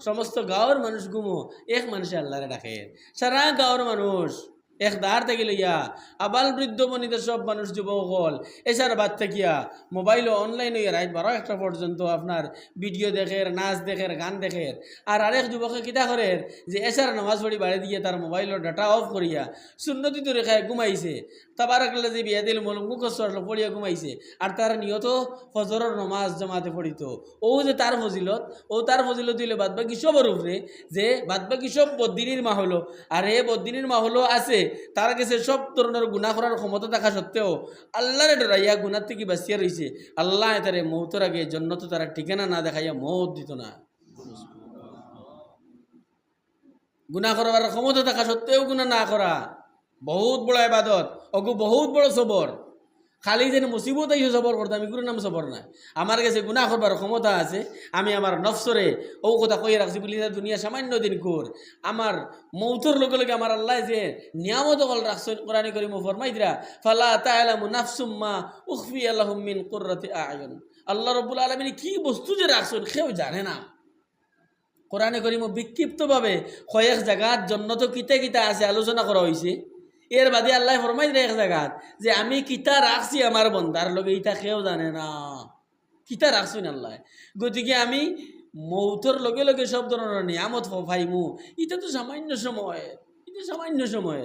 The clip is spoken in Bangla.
সমস্ত গাঁৱৰ মানুষ ঘুমো এক মানুষে আল্লাহরে ডাকে সারা গাঁৱৰ মানুষ এক দাঁড় থেকে লইয়া আবাল বৃদ্ধ বনিতা সব মানুষ যুবক হল এছাড়া বাদ থাকিয়া মোবাইল অনলাইন হইয়া রাত 12-1টা পর্যন্ত আপনার ভিডিও দেখের নাচ দেখের গান দেখের আর আরেক যুবকে কিতা করের যে এছাড়া নামাজ পড়ি বাড়ি দিয়ে তার মোবাইলের ডাটা অফ করিয়া সুন্নতি তো রেখায় ঘুমাইছে তাবারাকাল্লাহ যে বিয়া দিল মুখস্থ পড়িয়া ঘুমাইছে আর তার নিয়ত ফজরের নামাজ জামাতে পড়িত ও যে তার ফজিলত দিলে বাদবাকি সবর উপরে যে বাদবাকি সব বদিনীর মা হলো আর এ বদিনীর মা হলো আছে তার কাছে সব ধরনের গুনাহ করার ক্ষমতা থাকা সত্ত্বেও আল্লাহরে ডরাইয়া গুনার থেকে বাঁচিয়া রয়েছে আল্লাহ তারে মৌতের আগে জন্নত তারা ঠিকানা না দেখাইয়া মৌত দিত না গুনাহ করার ক্ষমতা থাকা সত্ত্বেও গুনাহ না করা বহুত বড় ইবাদত ওগো বহুত বড় সবর খালি যেন মুসিবত আইসো সবর করতাম এগুলোর নাম সবর না আমার কাছে গুনাহ করবার ক্ষমতা আছে আমি আমার নফসরে ও কথা কই রাখছি বলি দুনিয়া সামান্য দিন কর আমার মৌতর লগে লগে আমার আল্লাহ যে নিয়ামত কল রাখছেন কোরআনে কারীম ফরমাইতরা ফালা তাআলামু নাফসুম মা উখফি লাহুম মিন কুররাতি আয়ুন আল্লাহ রাব্বুল আলামিন কি বস্তু যে রাখছেন কেউ জানে না কোরআনে কারীম বিক্ষিপ্তভাবে কয়েক জায়গাত জান্নাত কিতা কিতা আছে আলোচনা করা হইছে এর বাদে আল্লাহ ফরমাই এক জায়গাত যে আমি কিতা রাখছি আমার বন্দার লগে ইটা কেউ জানে না কিতা রাখছি না আল্লাহ গতিকে আমি মৌতর লগে লগে সব ধরনের নিয়ামত পাইমু এটা তো সামান্য সময়